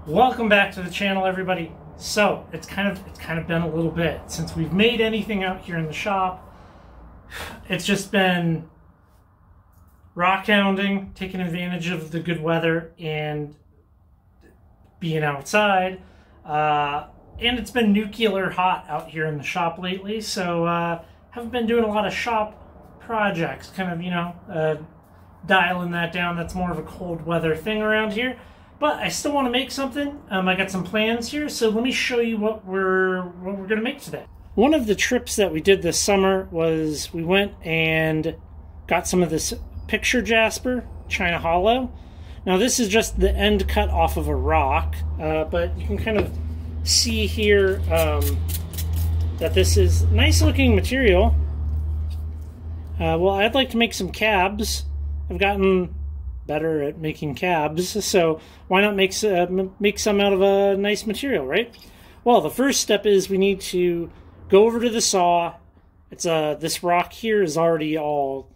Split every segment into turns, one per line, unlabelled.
Welcome back to the channel, everybody. So it's kind of been a little bit since we've made anything out here in the shop. It's just been rockhounding, taking advantage of the good weather and being outside. And it's been nuclear hot out here in the shop lately, so haven't been doing a lot of shop projects, kind of, dialing that down. That's more of a cold weather thing around here. But I still want to make something. I got some plans here, so let me show you what we're going to make today. One of the trips that we did this summer was we went and got some of this picture Jasper, China Hollow. Now this is just the end cut off of a rock, but you can kind of see here that this is nice looking material. Well, I'd like to make some cabs. I've gotten better at making cabs, so why not make some out of a nice material, right? Well, the first step is we need to go over to the saw. It's this rock here is already all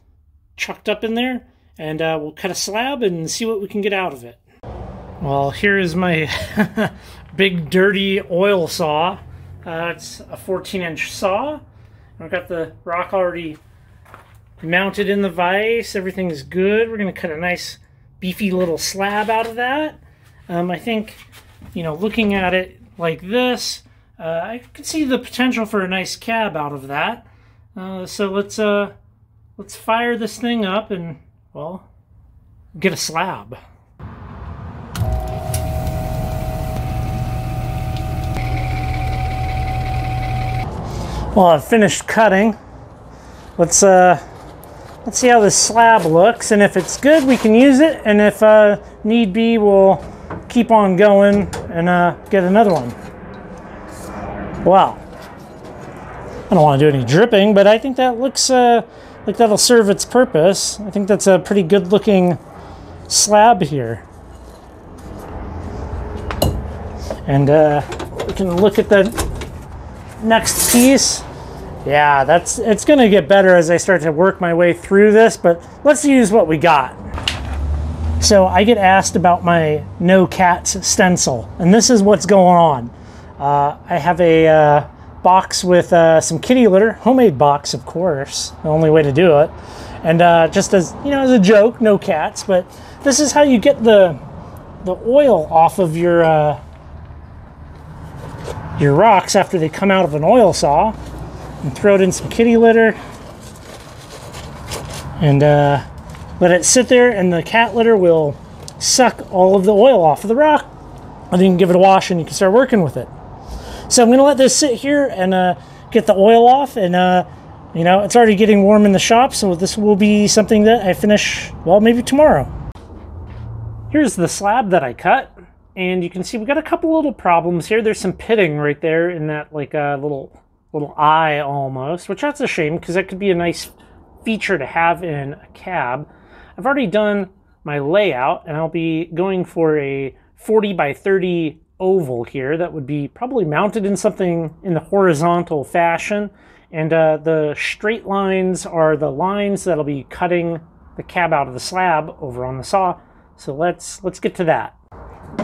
chucked up in there, and we'll cut a slab and see what we can get out of it. Well, here is my big dirty oil saw. It's a 14-inch saw. I've got the rock already mounted in the vise. Everything's good. We're going to cut a nice beefy little slab out of that. I think, looking at it like this, I could see the potential for a nice cab out of that. So let's fire this thing up and, well, get a slab. Well, I've finished cutting. Let's see how this slab looks, and if it's good, we can use it, and if need be, we'll keep on going and get another one. Wow. I don't want to do any dripping, but I think that looks like that'll serve its purpose. I think that's a pretty good looking slab here. And we can look at the next piece. Yeah, it's going to get better as I start to work my way through this, but let's use what we got. So I get asked about my No Cats Stencil, and this is what's going on. I have a box with some kitty litter, homemade box, of course, the only way to do it. And just as, as a joke, no cats, but this is how you get the oil off of your rocks after they come out of an oil saw. And throw it in some kitty litter and let it sit there, and the cat litter will suck all of the oil off of the rock, and then you can give it a wash and you can start working with it. So I'm going to let this sit here and get the oil off, and it's already getting warm in the shop, so this will be something that I finish, well, maybe tomorrow. Here's the slab that I cut, and you can see we got a couple little problems here. There's some pitting right there in that little eye almost, which that's a shame because that could be a nice feature to have in a cab. I've already done my layout, and I'll be going for a 40 by 30 oval here that would be probably mounted in something in the horizontal fashion, and the straight lines are the lines that'll be cutting the cab out of the slab over on the saw. So let's get to that.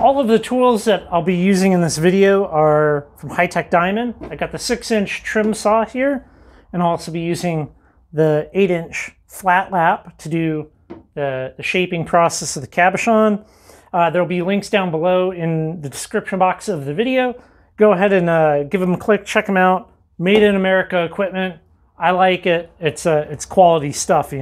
All of the tools that I'll be using in this video are from High Tech Diamond. I got the 6-inch trim saw here, and I'll also be using the 8-inch flat lap to do the shaping process of the cabochon. There'll be links down below in the description box of the video. Go ahead and give them a click, check them out. Made in America equipment. I like it. It's quality stuff,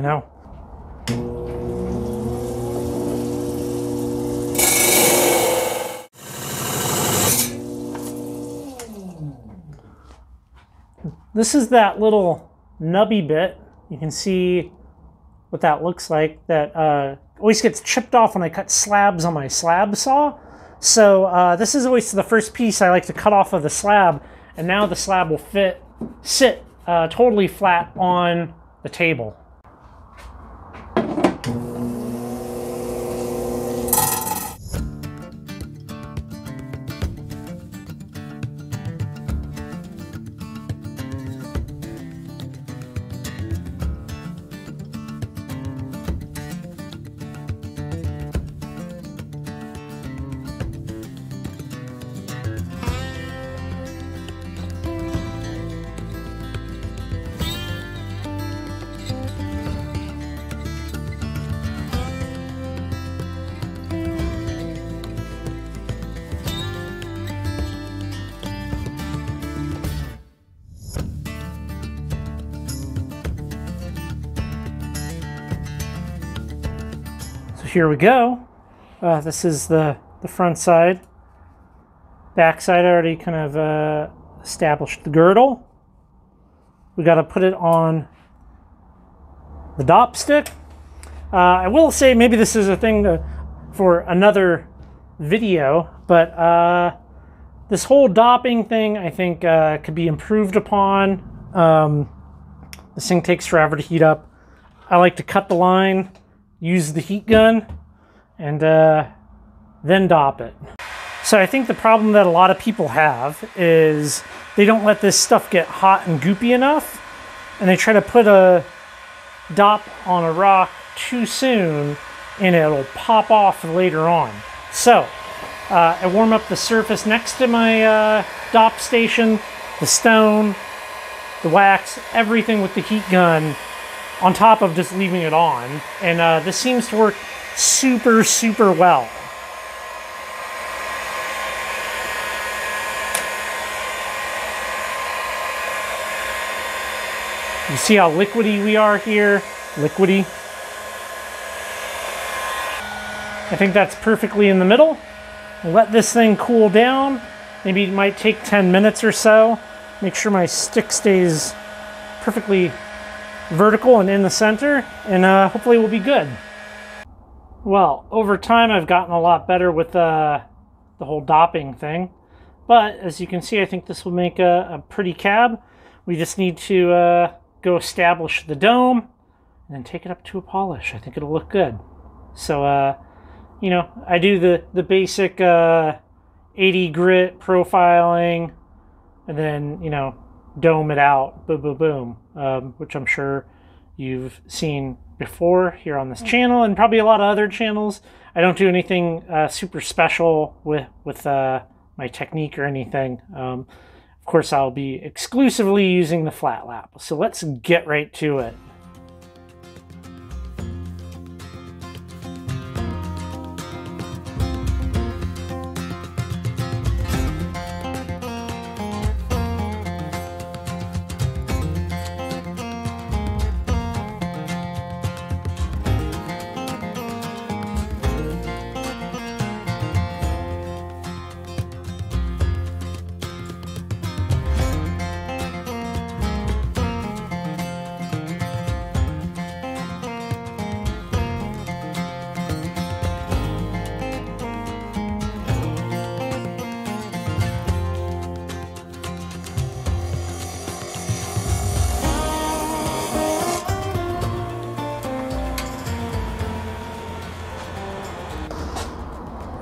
This is that little nubby bit. You can see what that looks like. That always gets chipped off when I cut slabs on my slab saw. So this is always the first piece I like to cut off of the slab, and now the slab will sit totally flat on the table. here we go. This is the front side. Back side, I already kind of established the girdle. We got to put it on the dop stick. I will say maybe this is a thing for another video, but this whole dopping thing I think could be improved upon. This thing takes forever to heat up. I like to cut the line, use the heat gun, and then dop it. So I think the problem that a lot of people have is they don't let this stuff get hot and goopy enough, and they try to put a dop on a rock too soon, and it'll pop off later on. So I warm up the surface next to my dop station, the stone, the wax, everything with the heat gun on top of just leaving it on. And this seems to work super, super well. You see how liquidy we are here? Liquidy. I think that's perfectly in the middle. Let this thing cool down. Maybe it might take 10 minutes or so. Make sure my stick stays perfectly vertical and in the center, and hopefully we'll be good. Well, over time I've gotten a lot better with the whole dopping thing, but as you can see, I think this will make a pretty cab. We just need to go establish the dome and then take it up to a polish. I think it'll look good. So you know, I do the basic 80 grit profiling, and then, you know, dome it out, boom, boom, boom, which I'm sure you've seen before here on this channel and probably a lot of other channels. I don't do anything super special with my technique or anything. Of course, I'll be exclusively using the flat lap. So let's get right to it.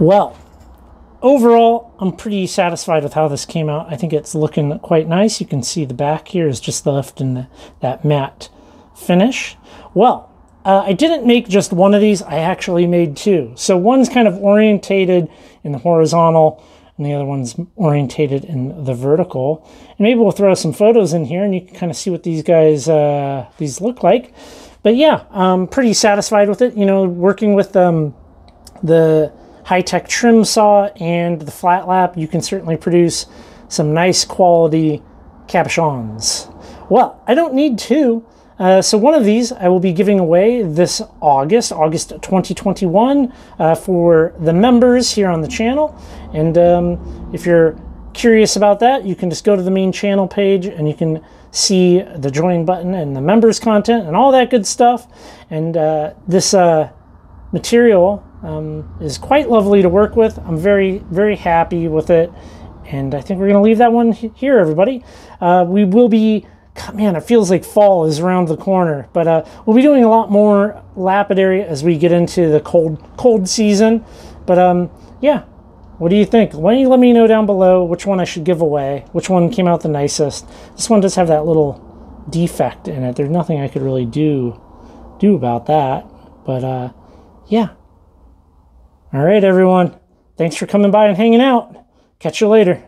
Well, overall, I'm pretty satisfied with how this came out. I think it's looking quite nice. You can see the back here is just left in that matte finish. Well, I didn't make just one of these. I actually made two. So one's kind of orientated in the horizontal, and the other one's orientated in the vertical. And maybe we'll throw some photos in here, and you can kind of see what these guys these look like. But yeah, I'm pretty satisfied with it. You know, working with the high-tech trim saw and the flat lap, you can certainly produce some nice quality cabochons. Well, I don't need two, so one of these I will be giving away this August 2021, for the members here on the channel. And if you're curious about that, you can just go to the main channel page and you can see the join button and the members content and all that good stuff. And this material is quite lovely to work with. I'm very, very happy with it, and I think we're going to leave that one here, everybody. We will be, God, man, it feels like fall is around the corner, but we'll be doing a lot more lapidary as we get into the cold season. But yeah, what do you think? Why don't you let me know down below which one I should give away, which one came out the nicest. This one does have that little defect in it. There's nothing I could really do about that, but yeah. All right, everyone. Thanks for coming by and hanging out. Catch you later.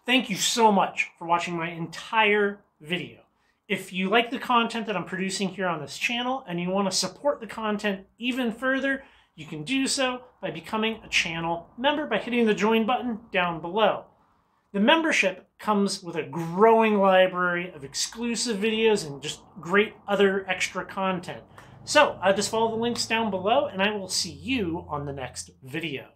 Thank you so much for watching my entire video. If you like the content that I'm producing here on this channel and you want to support the content even further, you can do so by becoming a channel member by hitting the join button down below. The membership comes with a growing library of exclusive videos and just great other extra content. So just follow the links down below, and I will see you on the next video.